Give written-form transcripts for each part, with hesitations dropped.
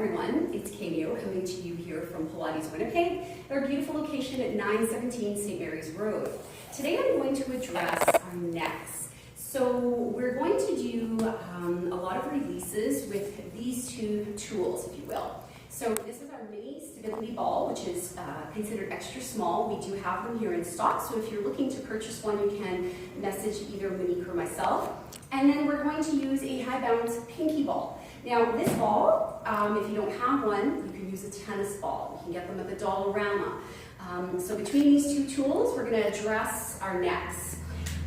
everyone, it's Kameo coming to you here from Pilates, Winnipeg, at our beautiful location at 917 St. Mary's Road. Today I'm going to address our necks. So we're going to do a lot of releases with these two tools, if you will. So this is our mini stability ball, which is considered extra small. We do have them here in stock, so if you're looking to purchase one, you can message either Monique or myself. And then we're going to use a high balance pinky ball. Now this ball, if you don't have one, you can use a tennis ball. You can get them at the Dollarama. So between these two tools, we're going to address our necks.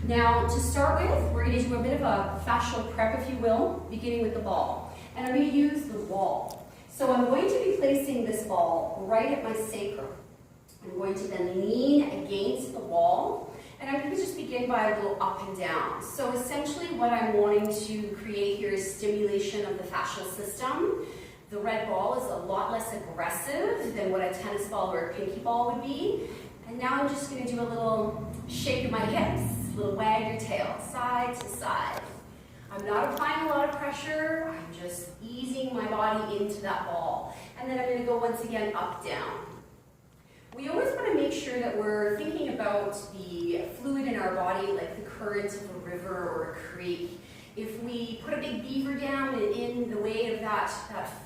Now to start with, we're going to do a bit of a fascial prep, if you will, beginning with the ball. And I'm going to use the wall. So I'm going to be placing this ball right at my sacrum. I'm going to then lean against the wall. And I'm going to just begin by a little up and down. So essentially what I'm wanting to create here is stimulation of the fascial system. The red ball is a lot less aggressive than what a tennis ball or a pinky ball would be. And now I'm just going to do a little shake of my hips, a little wag your tail, side to side. I'm not applying a lot of pressure, I'm just easing my body into that ball. And then I'm going to go once again up, down. We always want to make sure that we're thinking about the fluid in our body, like the current of a river or a creek. If we put a big beaver dam in the way of that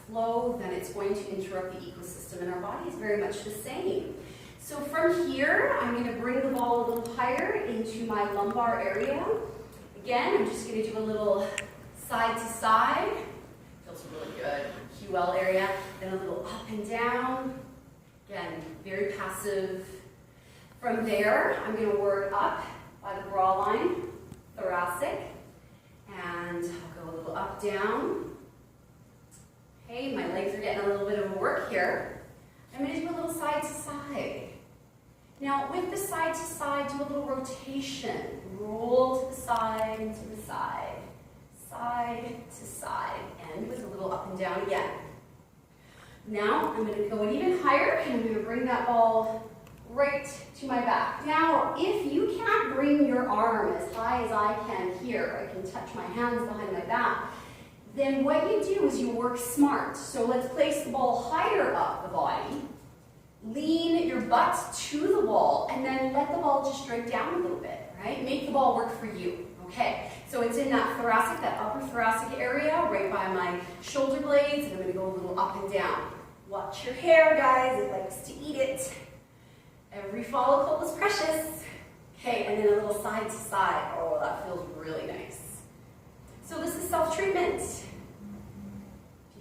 flow, then it's going to interrupt the ecosystem, and our body is very much the same. So from here, I'm going to bring the ball a little higher into my lumbar area. Again, I'm just going to do a little side to side. Feels really good. QL area. Then a little up and down. Again, very passive. From there, I'm going to work up by the bra line, thoracic, and I'll go a little up, down. Okay, my legs are getting a little bit of work here. I'm going to do a little side to side. Now, with the side to side, do a little rotation. Roll to the side and to the side, side to side, and with a little up and down again. Now, I'm going to go even higher, and I'm going to bring that ball right to my back. Now, if you can't bring your arm as high as I can here, I can touch my hands behind my back, then what you do is you work smart. So let's place the ball higher up the body, lean your butt to the wall, and then let the ball just drag down a little bit, right? Make the ball work for you. Okay, so it's in that thoracic, that upper thoracic area, right by my shoulder blades, and I'm going to go a little up and down. Watch your hair, guys. It likes to eat it. Every follicle is precious. Okay, and then a little side to side. Oh, that feels really nice. So this is self-treatment. If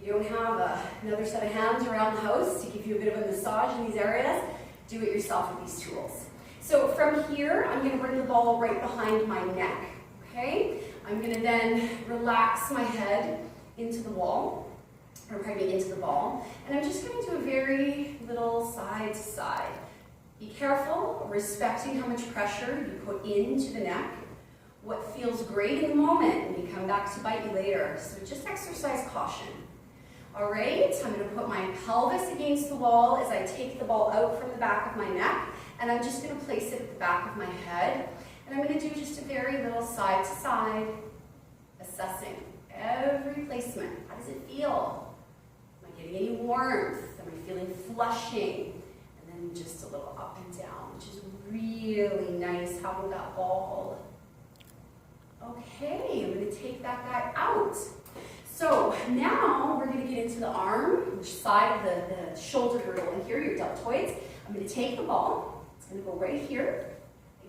you don't have another set of hands around the house to give you a bit of a massage in these areas, do it yourself with these tools. So from here, I'm going to bring the ball right behind my neck. Okay, I'm going to then relax my head into the wall, or pardon me, into the ball, and I'm just going to do a very little side to side. Be careful, respecting how much pressure you put into the neck, what feels great in the moment may come back to bite you later, so just exercise caution. All right, I'm going to put my pelvis against the wall as I take the ball out from the back of my neck, and I'm just going to place it at the back of my head. And I'm going to do just a very little side to side, assessing every placement. How does it feel? Am I getting any warmth? Am I feeling flushing? And then just a little up and down, which is really nice having that ball. Okay, I'm going to take that guy out. So now we're going to get into the arm, which side of the shoulder girdle, and here your deltoids. I'm going to take the ball. It's going to go right here.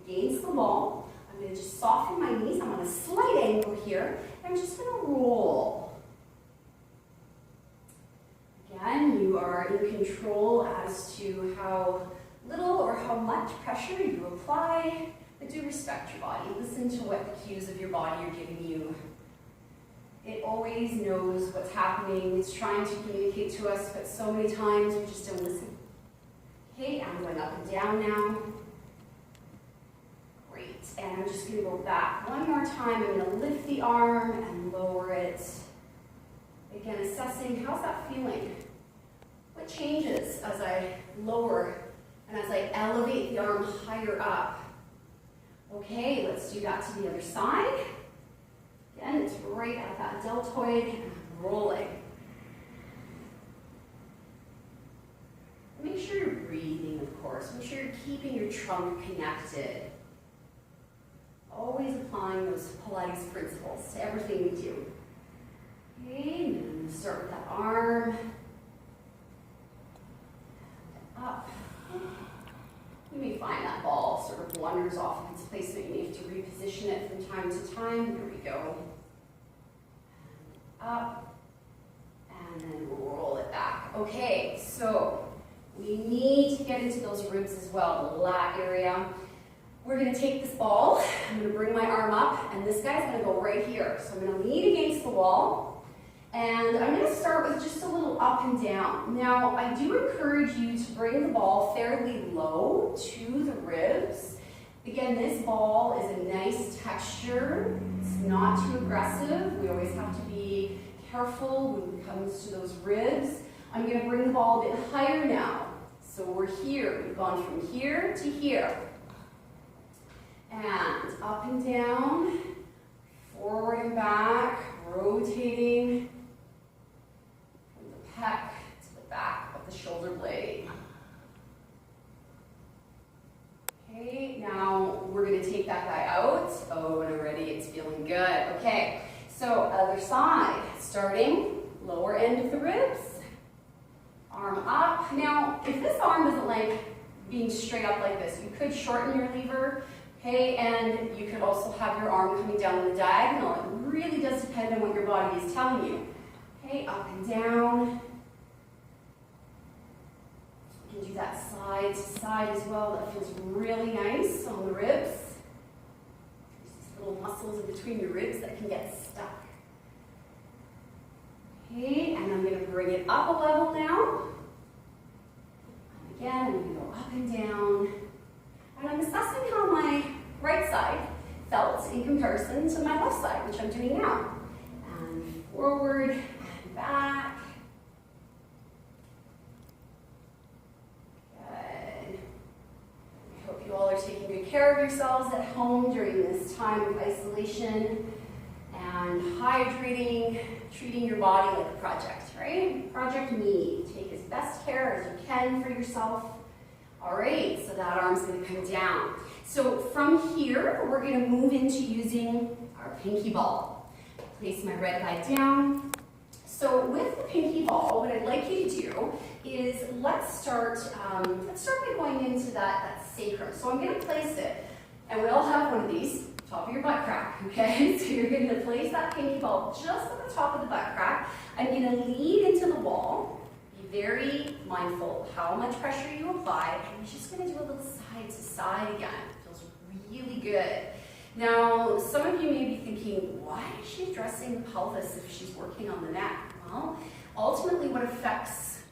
Against the wall. I'm going to just soften my knees. I'm on a slight angle here. And I'm just going to roll. Again, you are in control as to how little or how much pressure you apply, but do respect your body. Listen to what the cues of your body are giving you. It always knows what's happening. It's trying to communicate to us, but so many times we just don't listen. Okay, I'm going up and down now. And I'm just going to go back one more time. I'm going to lift the arm and lower it. Again, assessing, how's that feeling? What changes as I lower and as I elevate the arm higher up? Okay, let's do that to the other side. Again, it's right at that deltoid and rolling. sure you're breathing, of course. Make sure you're keeping your trunk connected. Always applying those Pilates principles to everything we do. Okay, and then I'm going to start with that arm. Up. You may find that ball sort of wanders off of its placement. You may have to reposition it from time to time. There we go. Up. And then roll it back. Okay, so we need to get into those ribs as well, the lat area. We're going to take this ball. I'm going to bring my arm up, and this guy's going to go right here. So I'm going to lean against the wall, and I'm going to start with just a little up and down. Now, I do encourage you to bring the ball fairly low to the ribs. Again, this ball is a nice texture. It's not too aggressive. We always have to be careful when it comes to those ribs. I'm going to bring the ball a bit higher now. So we're here. We've gone from here to here. And up and down, forward and back, rotating from the pec to the back of the shoulder blade. Okay, now we're going to take that guy out. Oh, and already it's feeling good. Okay, so other side, starting lower end of the ribs, arm up. Now, if this arm isn't like being straight up like this, you could shorten your lever. Okay, and you could also have your arm coming down the diagonal. It really does depend on what your body is telling you. Okay, up and down. You can do that side to side as well. That feels really nice on the ribs. There's these little muscles in between your ribs that can get stuck. Okay, and I'm going to bring it up a level now. And again, I'm going to go up and down. And I'm assessing how my right side felt in comparison to my left side, which I'm doing now. And forward and back. Good. I hope you all are taking good care of yourselves at home during this time of isolation and hydrating, treating your body like a project, right? Project Me. Take as best care as you can for yourself. All right, so that arm's going to come down. So from here, we're going to move into using our pinky ball. Place my red guy down. So with the pinky ball, what I'd like you to do is let's start by going into that sacrum. So I'm going to place it, and we all have one of these, top of your butt crack, okay? So you're going to place that pinky ball just at the top of the butt crack. I'm going to lean into the wall. Very mindful of how much pressure you apply, and you're just going to do a little side to side again. It feels really good. Now, some of you may be thinking, why is she addressing the pelvis if she's working on the neck? Well, ultimately what affects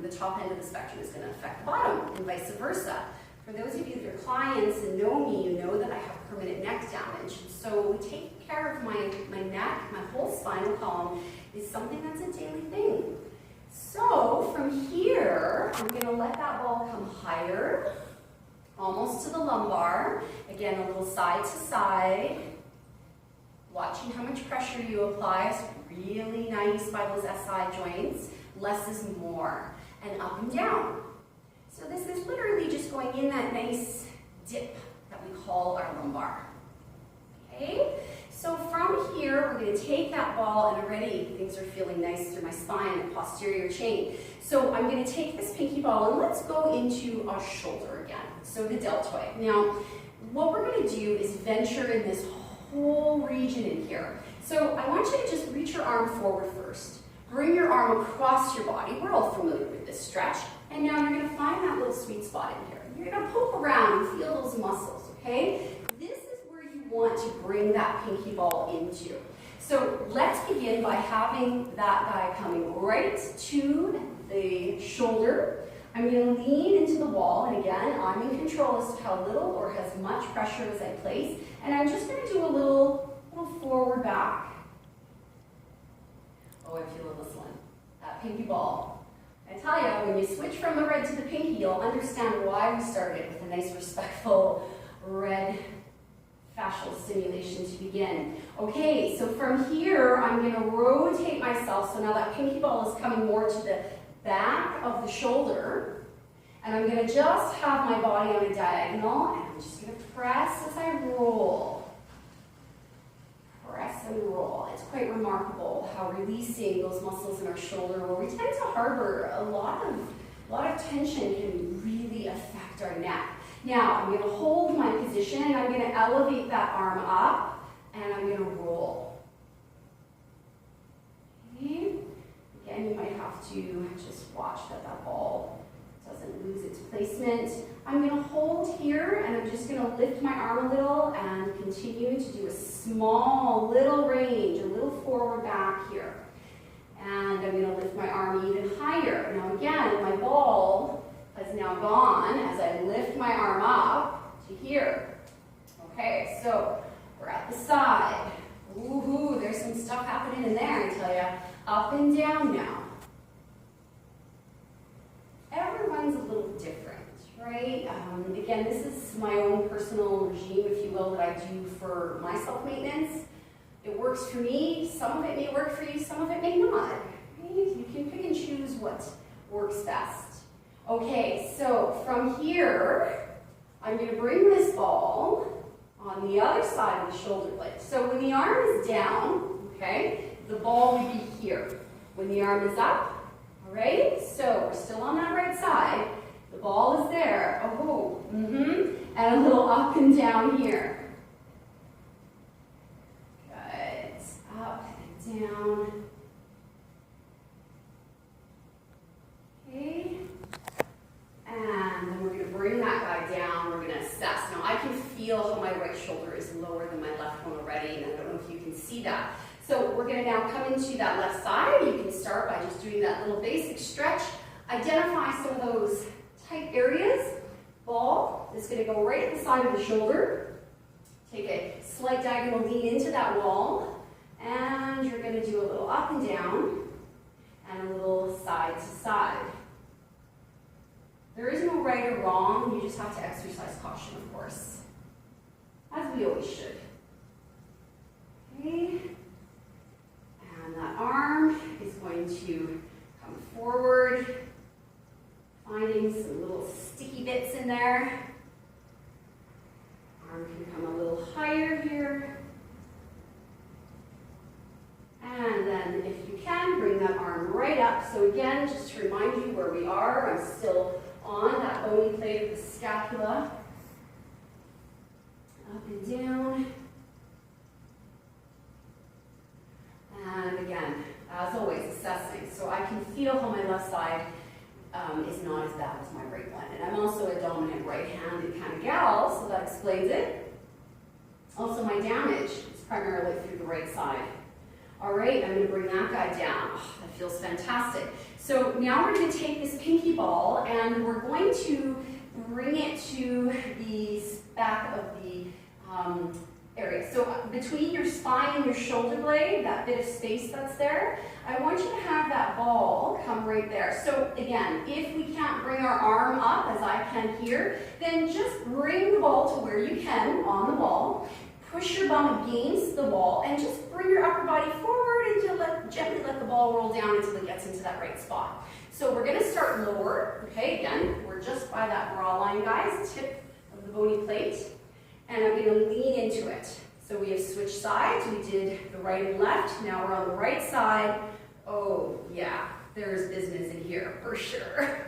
the top end of the spectrum is going to affect the bottom, and vice versa. For those of you that are clients and know me, you know that I have permanent neck damage. So taking care of my neck, my whole spinal column, is something that's a daily thing. So from here, I'm going to let that ball come higher, almost to the lumbar. Again, a little side to side. Watching how much pressure you apply. It's really nice by those SI joints. Less is more. And up and down. So this is literally just going in that nice dip that we call our lumbar. Okay? So from here, we're going to take that ball, and already things are feeling nice through my spine and posterior chain. So I'm going to take this pinky ball, and let's go into our shoulder again. So the deltoid. Now, what we're going to do is venture in this whole region in here. So I want you to just reach your arm forward first. Bring your arm across your body. We're all familiar with this stretch. And now you're going to find that little sweet spot in here. You're going to poke around and feel those muscles, okay? Want to bring that pinky ball into. So let's begin by having that guy coming right to the shoulder. I'm going to lean into the wall, and again, I'm in control as to how little or as much pressure as I place, and I'm just going to do a little forward back. Oh, I feel this one. That pinky ball. I tell you, when you switch from the red to the pinky, you'll understand why we started with a nice respectful red fascial stimulation to begin. Okay, so from here, I'm going to rotate myself. So now that pinky ball is coming more to the back of the shoulder. And I'm going to just have my body on a diagonal, and I'm just going to press as I roll. Press and roll. It's quite remarkable how releasing those muscles in our shoulder, where we tend to harbor a lot of tension, can really affect our neck. Now, I'm going to hold my position, and I'm going to elevate that arm up, and I'm going to roll. Okay. Again, you might have to just watch that ball doesn't lose its placement. I'm going to hold here, and I'm just going to lift my arm a little and continue to do a small little range, a little forward back here. And I'm going to lift my arm even higher. Now again, my ball has now gone as I lift my arm up to here. Okay, so we're at the side. Woohoo, there's some stuff happening in there, I tell you. Up and down now. Everyone's a little different, right? Again, this is my own personal regime, if you will, that I do for my self-maintenance. It works for me. Some of it may work for you, some of it may not. Right? You can pick and choose what works best. Okay, so from here, I'm going to bring this ball on the other side of the shoulder blade. So when the arm is down, okay, the ball would be here. When the arm is up, all right, so we're still on that right side. The ball is there. Oh, and a little up and down here. Good. Up and down. Okay. And then we're going to bring that guy down. We're going to assess. Now I can feel how my right shoulder is lower than my left one already, and I don't know if you can see that. So we're going to now come into that left side. You can start by just doing that little basic stretch. Identify some of those tight areas. Ball is going to go right at the side of the shoulder. Take a slight diagonal lean into that wall. And you're going to do a little up and down and a little side to side. There is no right or wrong. You just have to exercise caution, of course, as we always should. Okay. And that arm is going to come forward, finding some little sticky bits in there. Arm can come a little higher here. And then if you can, bring that arm right up. So again, just to remind you where we are, I'm still on that bony plate of the scapula. Up and down. And again, as always, assessing. So I can feel how my left side is not as bad as my right one. And I'm also a dominant right-handed kind of gal, so that explains it. Also, my damage is primarily through the right side. All right, I'm going to bring that guy down. Oh, that feels fantastic. So now we're going to take this pinky ball and we're going to bring it to the back of the area. So between your spine and your shoulder blade, that bit of space that's there, I want you to have that ball come right there. So again, if we can't bring our arm up, as I can here, then just bring the ball to where you can on the ball. Push your bum against the wall and just bring your upper body forward and gently let the ball roll down until it gets into that right spot. So we're going to start lower. Okay, again, we're just by that bra line, guys, tip of the bony plate. And I'm going to lean into it. So we have switched sides. We did the right and left. Now we're on the right side. Oh, yeah, there's business in here for sure.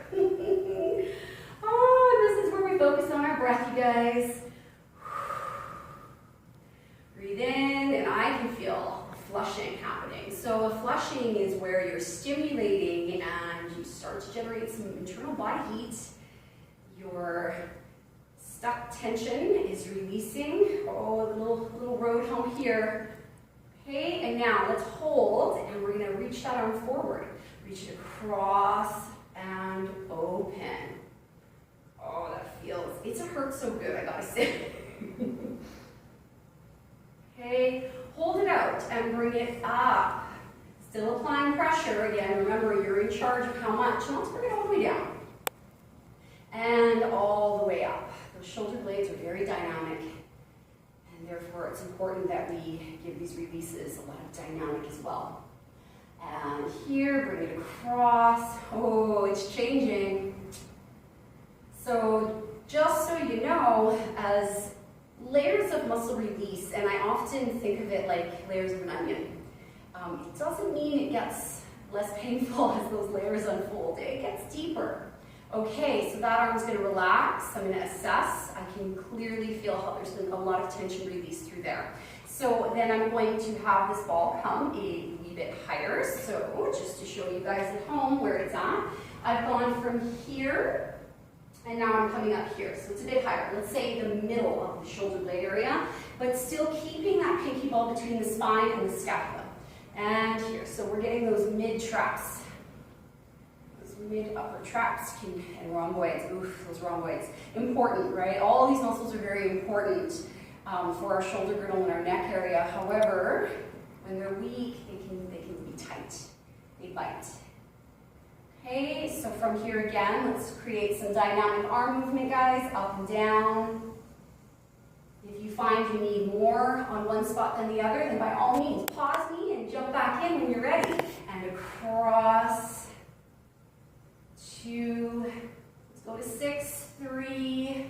Oh, this is where we focus on our breath, you guys. Breathe in, and I can feel flushing happening. So a flushing is where you're stimulating and you start to generate some internal body heat. Your stuck tension is releasing. Oh, the little road home here. Okay, and now let's hold, and we're going to reach that arm forward. Reach it across and open. Oh, that feels, it hurts so good, I gotta say. Okay, hold it out and bring it up. Still applying pressure. Again, remember you're in charge of how much. And let's bring it all the way down. And all the way up. Those shoulder blades are very dynamic. And therefore it's important that we give these releases a lot of dynamic as well. And here, bring it across. Oh, it's changing. So just so you know, as layers of muscle release, and I often think of it like layers of an onion, it doesn't mean it gets less painful as those layers unfold. It gets deeper. Okay, so that arm's going to relax. I'm going to assess. I can clearly feel how there's been a lot of tension released through there. So then I'm going to have this ball come a wee bit higher. So just to show you guys at home where it's at, I've gone from here, and now I'm coming up here. So it's a bit higher. Let's say the middle of the shoulder blade area, but still keeping that pinky ball between the spine and the scapula. And here, so we're getting those mid-traps. Those mid-upper traps and rhomboids. Oof, those rhomboids. Important, right? All these muscles are very important for our shoulder girdle and our neck area. However, when they're weak, they can be tight. They bite. Okay, so from here again, let's create some dynamic arm movement, guys, up and down. If you find you need more on one spot than the other, then by all means, pause me and jump back in when you're ready. And across, 2, let's go to 6, 3,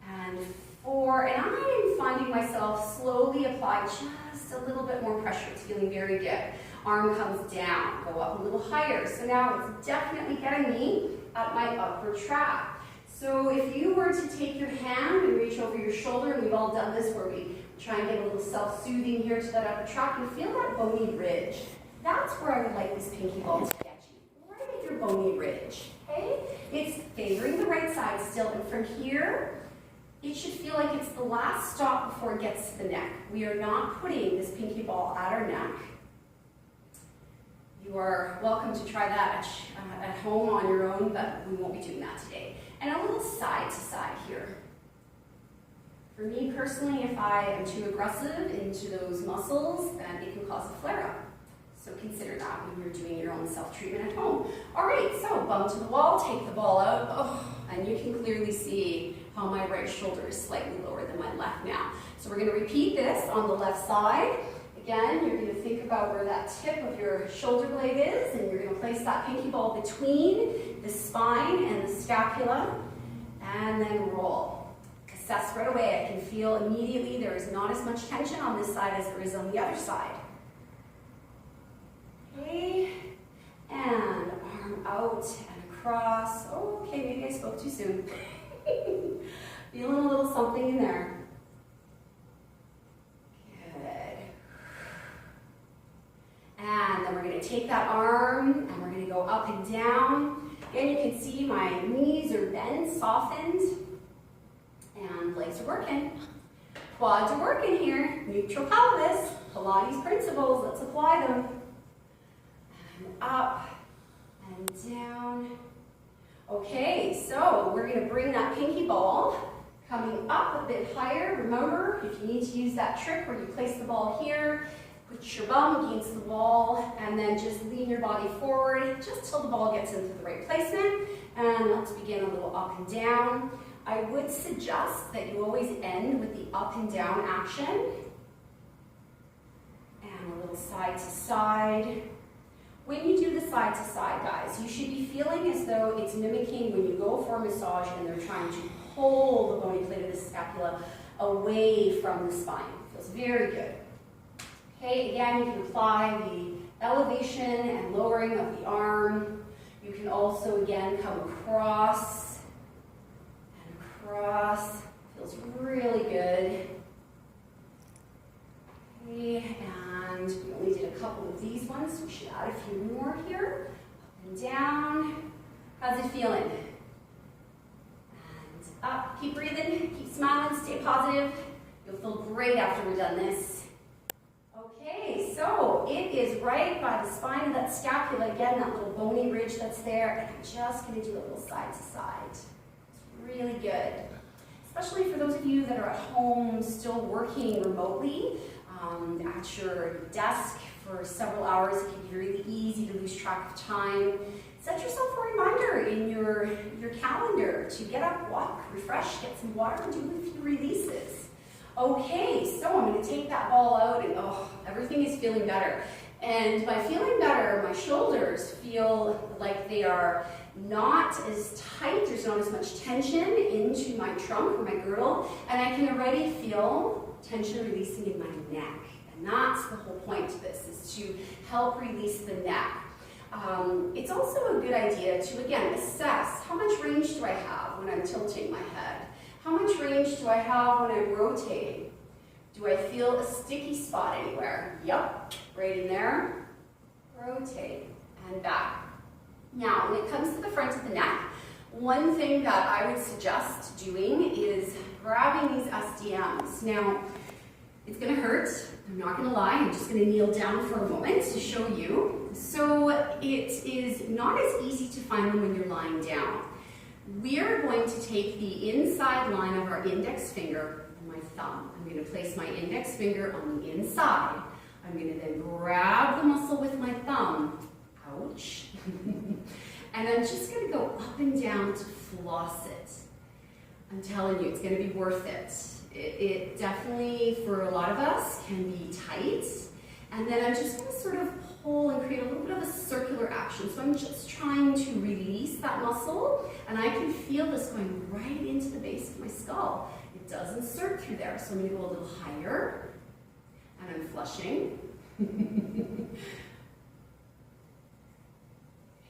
and 4. And I'm finding myself slowly apply just a little bit more pressure. It's feeling very good. Arm comes down, go up a little higher. So now it's definitely getting me at my upper trap. So if you were to take your hand and reach over your shoulder, and we've all done this where we try and get a little self-soothing here to that upper trap, you feel that bony ridge. That's where I would like this pinky ball to get you, right at your bony ridge, okay? It's favoring the right side still, and from here, it should feel like it's the last stop before it gets to the neck. We are not putting this pinky ball at our neck. You are welcome to try that at home on your own, but we won't be doing that today. And a little side to side here. For me personally, if I am too aggressive into those muscles, then it can cause a flare-up. So consider that when you're doing your own self-treatment at home. All right, so bum to the wall, take the ball out, and you can clearly see how my right shoulder is slightly lower than my left now. So we're going to repeat this on the left side. Again, you're going to think about where that tip of your shoulder blade is, and you're going to place that pinky ball between the spine and the scapula, and then roll. Assess right away. I can feel immediately there is not as much tension on this side as there is on the other side. Okay, and arm out and across. Oh, okay, maybe I spoke too soon. Feeling a little something in there. And then we're going to take that arm and we're going to go up and down. Again, you can see my knees are bent, softened, and legs are working. Quads are working here. Neutral pelvis, Pilates principles, let's apply them. And up and down. Okay, so we're going to bring that pinky ball coming up a bit higher. Remember, if you need to use that trick where you place the ball here, put your bum against the wall and then just lean your body forward just till the ball gets into the right placement. And let's begin a little up and down. I would suggest that you always end with the up and down action. And a little side to side. When you do the side to side, guys, you should be feeling as though it's mimicking when you go for a massage and they're trying to pull the bony plate of the scapula away from the spine. Feels very good. Okay, again, you can apply the elevation and lowering of the arm. You can also, again, come across and across. Feels really good. Okay, and we only did a couple of these ones, so we should add a few more here. Up and down. How's it feeling? And up. Keep breathing, keep smiling, stay positive. You'll feel great after we're done this. Okay, so it is right by the spine of that scapula. Again, that little bony ridge that's there. And I'm just going to do a little side to side. It's really good. Especially for those of you that are at home still working remotely at your desk for several hours. It can be really easy to lose track of time. Set yourself a reminder in your calendar to get up, walk, refresh, get some water, and do a few releases. Okay, so I'm going to take that ball out and everything is feeling better. And by feeling better, my shoulders feel like they are not as tight, there's not as much tension into my trunk or my girdle, and I can already feel tension releasing in my neck. And that's the whole point of this, is to help release the neck. It's also a good idea to, again, assess how much range do I have when I'm tilting my head? How much range do I have when I'm rotating? Do I feel a sticky spot anywhere? Yep, right in there. Rotate and back. Now, when it comes to the front of the neck, one thing that I would suggest doing is grabbing these SDMs. Now, it's going to hurt. I'm not going to lie. I'm just going to kneel down for a moment to show you. So it is not as easy to find them when you're lying down. We are going to take the inside line of our index finger and my thumb. I'm going to place my index finger on the inside. I'm going to then grab the muscle with my thumb. Ouch. And I'm just going to go up and down to floss it. I'm telling you, it's going to be worth it. It definitely, for a lot of us, can be tight. And then I'm just going to sort of pull and create a little bit of a circular action. So I'm just trying to release that muscle, and I can feel this going right into the base of my skull. It does insert through there, so I'm going to go a little higher, and I'm flushing.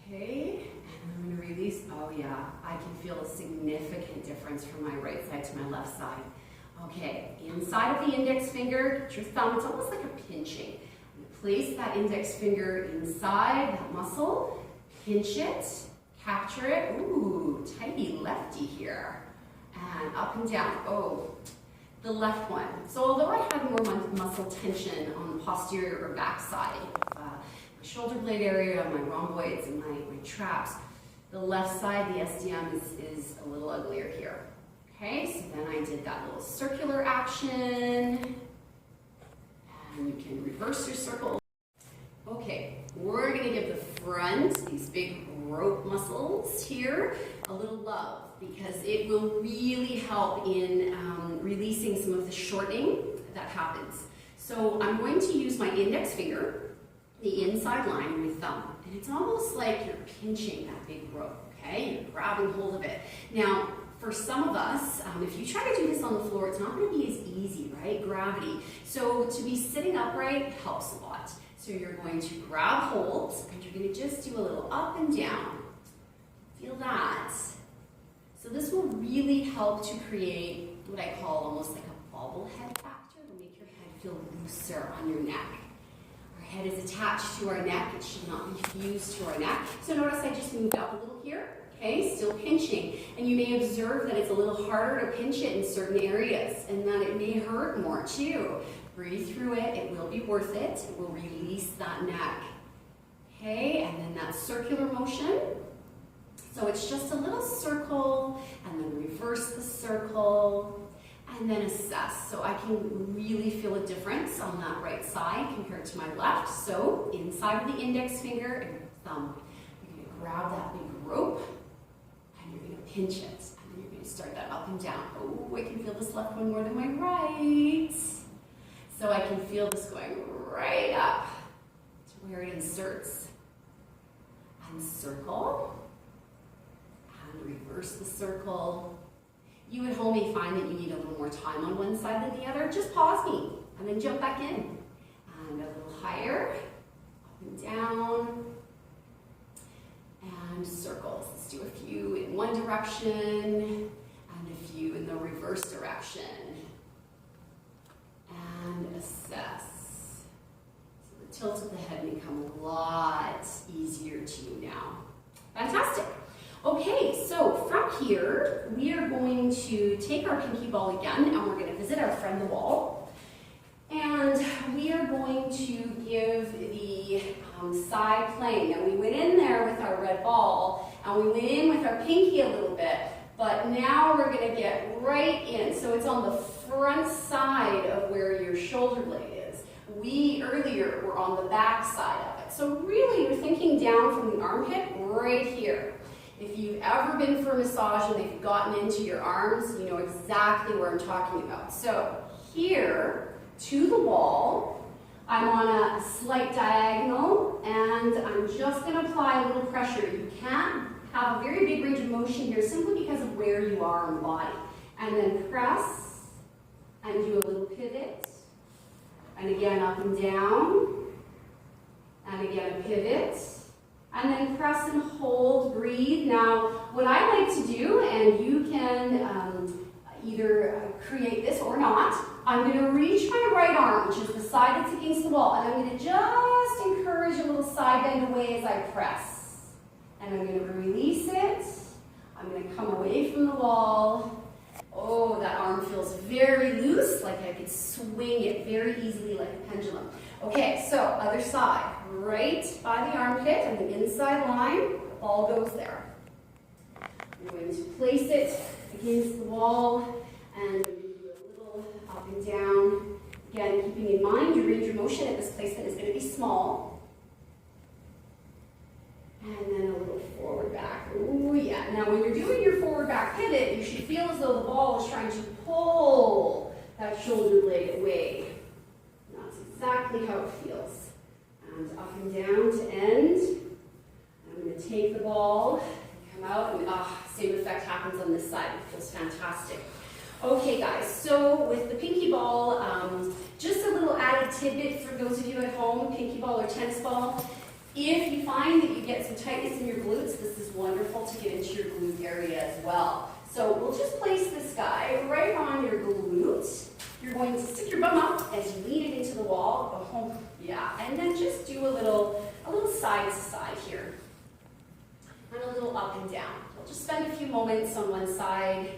Okay, and I'm going to release. Oh yeah, I can feel a significant difference from my right side to my left side. Okay, inside of the index finger, get your thumb, it's almost like a pinching. Place that index finger inside that muscle, pinch it, capture it. Ooh, tighty lefty here. And up and down. Oh, the left one. So although I had more muscle tension on the posterior or back side, my shoulder blade area, my rhomboids, and my traps, the left side, the SDM, is a little uglier here. Okay, so then I did that little circular action. And you can reverse your circle. Okay, we're going to give the front, these big rope muscles here, a little love, because it will really help in releasing some of the shortening that happens. So I'm going to use my index finger, the inside line, and my thumb. And it's almost like you're pinching that big rope, okay? You're grabbing hold of it. Now, for some of us, if you try to do this on the floor, it's not going to be as easy, right? Gravity. So to be sitting upright helps a lot. So you're going to grab hold, and you're going to just do a little up and down. Feel that. So this will really help to create what I call almost like a bobblehead factor. It'll make your head feel looser on your neck. Our head is attached to our neck. It should not be fused to our neck. So notice I just moved up a little here. Okay, still pinching. And you may observe that it's a little harder to pinch it in certain areas and that it may hurt more too. Breathe through it. It will be worth it. It will release that neck. Okay, and then that circular motion. So it's just a little circle and then reverse the circle and then assess. So I can really feel a difference on that right side compared to my left. So inside of the index finger and thumb, you're going to grab that big rope. You're going to pinch it, and then you're going to start that up and down. Oh, I can feel this left one more than my right. So I can feel this going right up to where it inserts. And circle, and reverse the circle. You at home may find that you need a little more time on one side than the other. Just pause me, and then jump back in. And a little higher, up and down. And circles. Let's do a few in one direction and a few in the reverse direction. And assess. So the tilt of the head may come a lot easier to you now. Fantastic. Okay, so from here, we are going to take our pinky ball again, and we're going to visit our friend the wall. And we are going to give the side plank. And we went in there with our red ball, and we went in with our pinky a little bit, but now we're going to get right in. So it's on the front side of where your shoulder blade is. We earlier were on the back side of it. So really, you're thinking down from the armpit right here. If you've ever been for a massage and they've gotten into your arms, you know exactly where I'm talking about. So here, to the wall, I'm on a slight diagonal, and I'm just going to apply a little pressure. You can't have a very big range of motion here simply because of where you are on the body. And then press, and do a little pivot, and again up and down, and again a pivot, and then press and hold, breathe. Now, what I like to do, and you can either create this or not, I'm going to reach my right arm, which is the side that's against the wall, and I'm going to just encourage a little side bend away as I press. And I'm going to release it. I'm going to come away from the wall. Oh, that arm feels very loose, like I could swing it very easily like a pendulum. Okay, so other side, right by the armpit and the inside line, ball goes there. I'm going to place it against the wall and do a little up and down. Again, keeping in mind your range of motion at this placement is going to be small. And then a little forward back. Ooh, yeah. Now, when you're doing your forward back pivot, you should feel as though the ball is trying to pull that shoulder blade away. And that's exactly how it feels. And up and down to end. I'm going to take the ball, come out, and same effect happens on this side. It feels fantastic. Okay, guys, so with the pinky ball, just a little added tidbit for those of you at home, pinky ball or tennis ball. If you find that you get some tightness in your glutes, this is wonderful to get into your glute area as well. So we'll just place this guy right on your glute. You're going to stick your bum up as you lean it into the wall. Oh, yeah, and then just do a little side to side here. And a little up and down. We'll just spend a few moments on one side.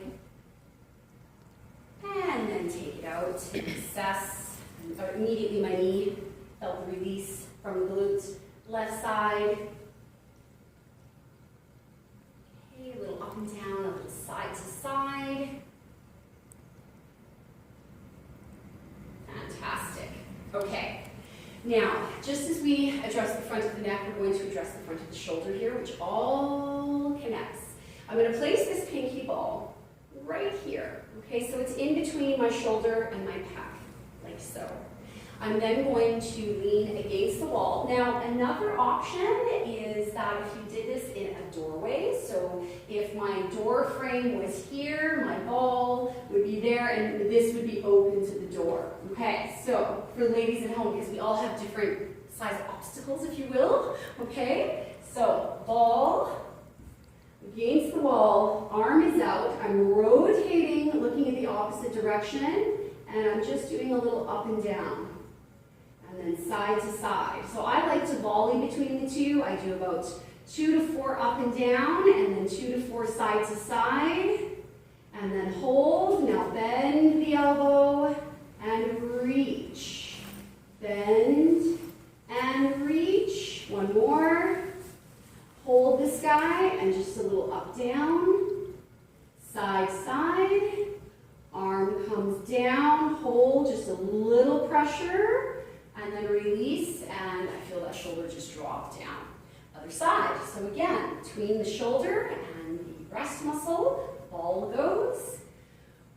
And then take it out, assess. Immediately my knee felt the release from the glutes. Left side. Okay, a little up and down, a little side to side. Fantastic. Okay. Now, just as we address the front of the neck, we're going to address the front of the shoulder here, which all connects. I'm going to place this pinky ball right here. Okay, so it's in between my shoulder and my pec, like so. I'm then going to lean against the wall. Now, another option is that if you did this in a doorway, so if my door frame was here, my ball would be there, and this would be open to the door. Okay, so for ladies at home, because we all have different size obstacles, if you will, okay? So, ball against the wall, arm is out, I'm rotating, looking in the opposite direction, and I'm just doing a little up and down. And then side to side. So I like to volley between the two. I do about 2 to 4 up and down, and then 2 to 4 side to side. And then hold. Now bend the elbow and reach. Bend and reach. One more. Hold this guy and just a little up, down. Side, side. Arm comes down. Hold, just a little pressure. And then release, and I feel that shoulder just drop down. Other side. So again, between the shoulder and the breast muscle, ball goes.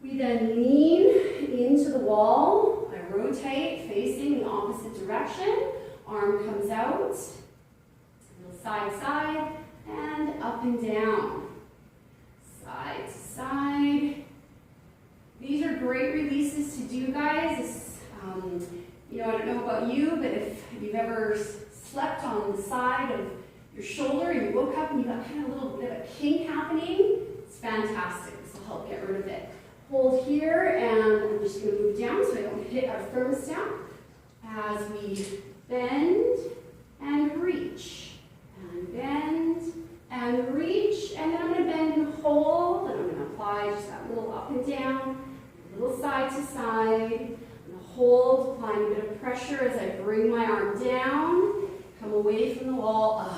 We then lean into the wall. I rotate, facing the opposite direction. Arm comes out. A little side to side, and up and down. Side to side. These are great releases to do, guys. You know, I don't know about you, but if you've ever slept on the side of your shoulder and you woke up and you got kind of a little bit of a kink happening, it's fantastic. This will help get rid of it. Hold here, and I'm just going to move down so I don't hit our thermostat as we bend and reach. And bend and reach, and then I'm going to bend and hold, and I'm going to apply just that little up and down, a little side to side. Hold, applying a bit of pressure as I bring my arm down, come away from the wall.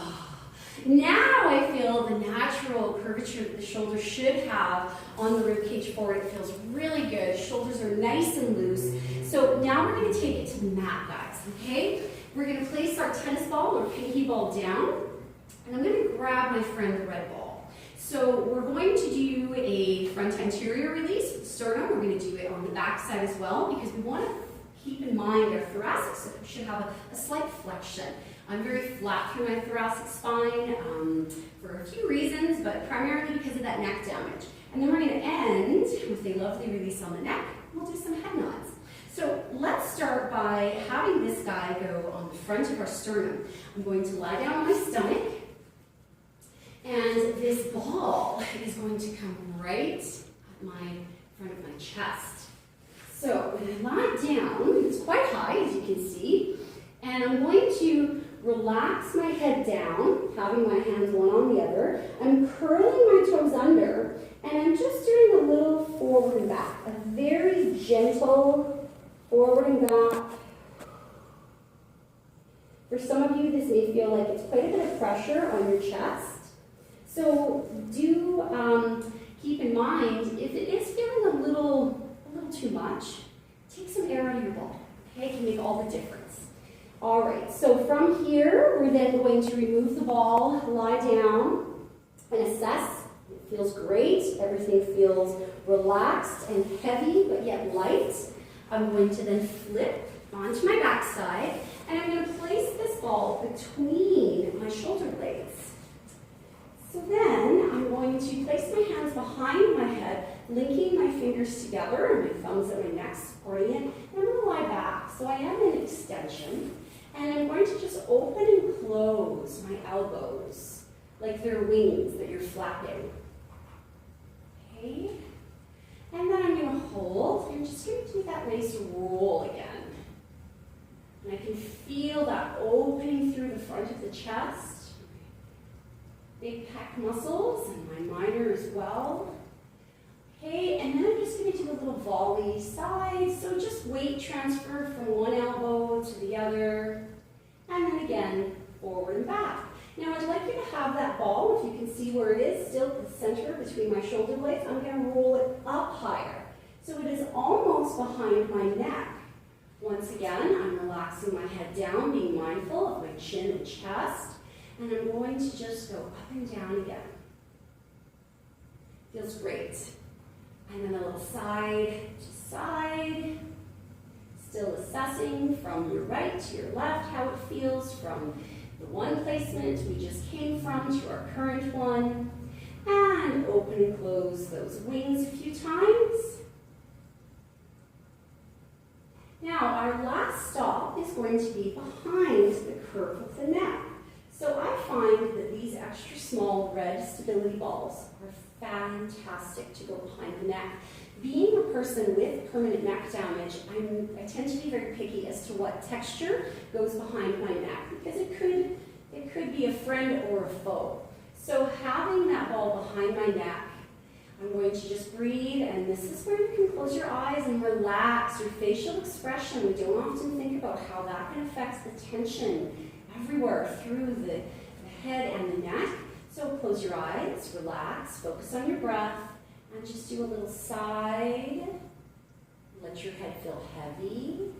Now I feel the natural curvature that the shoulder should have on the ribcage forward. It feels really good. Shoulders are nice and loose. So now we're going to take it to the mat, guys, okay? We're going to place our tennis ball or pinky ball down, and I'm going to grab my friend the red ball. So we're going to do a front anterior release with the sternum. We're going to do it on the back side as well because we want to Keep in mind our thoracic should have a slight flexion. I'm very flat through my thoracic spine for a few reasons, but primarily because of that neck damage. And then we're going to end with a lovely release on the neck. We'll do some head nods. So let's start by having this guy go on the front of our sternum. I'm going to lie down on my stomach, and this ball is going to come right at my front of my chest. So when I lie down, it's quite high, as you can see, and I'm going to relax my head down, having my hands one on the other. I'm curling my toes under, and I'm just doing a little forward and back, a very gentle forward and back. For some of you, this may feel like it's quite a bit of pressure on your chest. So do keep in mind, if it is feeling a little too much, take some air out of your ball. Okay, it can make all the difference. All right, so from here, we're then going to remove the ball, lie down, and assess. It feels great. Everything feels relaxed and heavy, but yet light. I'm going to then flip onto my backside, and I'm going to place this ball between my shoulder blades. So then I'm going to place my hands behind my head, linking my fingers together, and my thumbs at my neck supporting it, and I'm going to lie back. So I am in extension, and I'm going to just open and close my elbows like they're wings that you're flapping. Okay? And then I'm going to hold. I'm just going to do that nice roll again. And I can feel that opening through the front of the chest. Big pec muscles and my minor as well. Okay, and then I'm just going to do a little volley side. So just weight transfer from one elbow to the other. And then again, forward and back. Now I'd like you to have that ball, if you can see where it is, still at the center between my shoulder blades. I'm going to roll it up higher. So it is almost behind my neck. Once again, I'm relaxing my head down, being mindful of my chin and chest. And I'm going to just go up and down again. Feels great. And then a little side to side. Still assessing from your right to your left how it feels from the one placement we just came from to our current one. And open and close those wings a few times. Now our last stop is going to be behind the curve of the neck. So I find that these extra small red stability balls are fantastic to go behind the neck. Being a person with permanent neck damage, I tend to be very picky as to what texture goes behind my neck because it could be a friend or a foe. So having that ball behind my neck, I'm going to just breathe, and this is where you can close your eyes and relax your facial expression. We don't often think about how that can affect the tension everywhere through the head and the neck. So close your eyes, relax, focus on your breath, and just do a little side. Let your head feel heavy.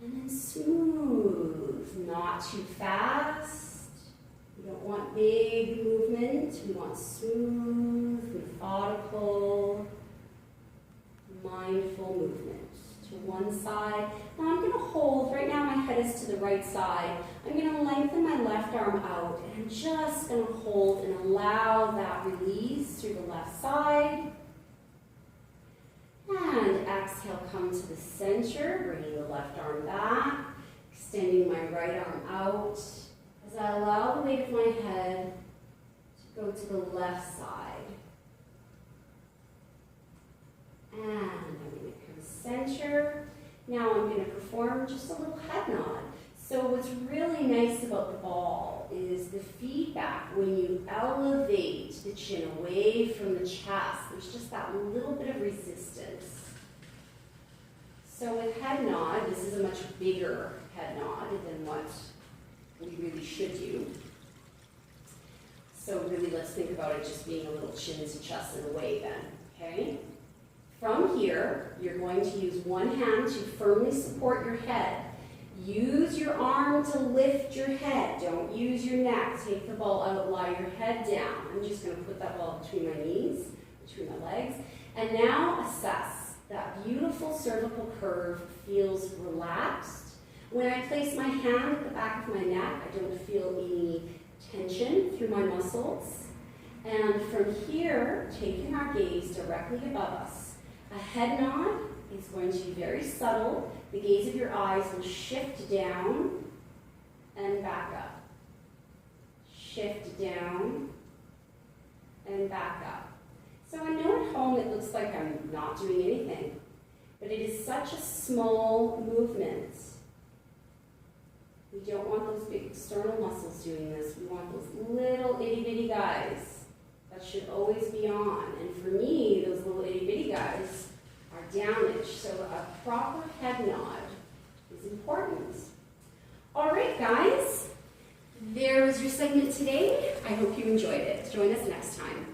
And then smooth, not too fast. We don't want big movement. We want smooth, methodical, mindful movement. To one side. Now I'm going to hold, right now my head is to the right side. I'm going to lengthen my left arm out, and I'm just going to hold and allow that release through the left side. And exhale, come to the center, bringing the left arm back, extending my right arm out as I allow the weight of my head to go to the left side. And I'm going to come center. Now I'm going to perform just a little head nod. So what's really nice about the ball is the feedback when you elevate the chin away from the chest. There's just that little bit of resistance. So with head nod, this is a much bigger head nod than what we really should do. So really let's think about it just being a little chin to chest in a way then, okay? From here, you're going to use one hand to firmly support your head. Use your arm to lift your head. Don't use your neck. Take the ball out, lie your head down. I'm just going to put that ball between my knees, between my legs. And now assess. That beautiful cervical curve feels relaxed. When I place my hand at the back of my neck, I don't feel any tension through my muscles. And from here, taking our gaze directly above us, a head nod is going to be very subtle. The gaze of your eyes will shift down and back up. Shift down and back up. So I know at home it looks like I'm not doing anything, but it is such a small movement. We don't want those big external muscles doing this. We want those little itty bitty guys that should always be on. And for me, those little itty bitty guys are downish. So a proper head nod is important. All right, guys, there was your segment today. I hope you enjoyed it. Join us next time.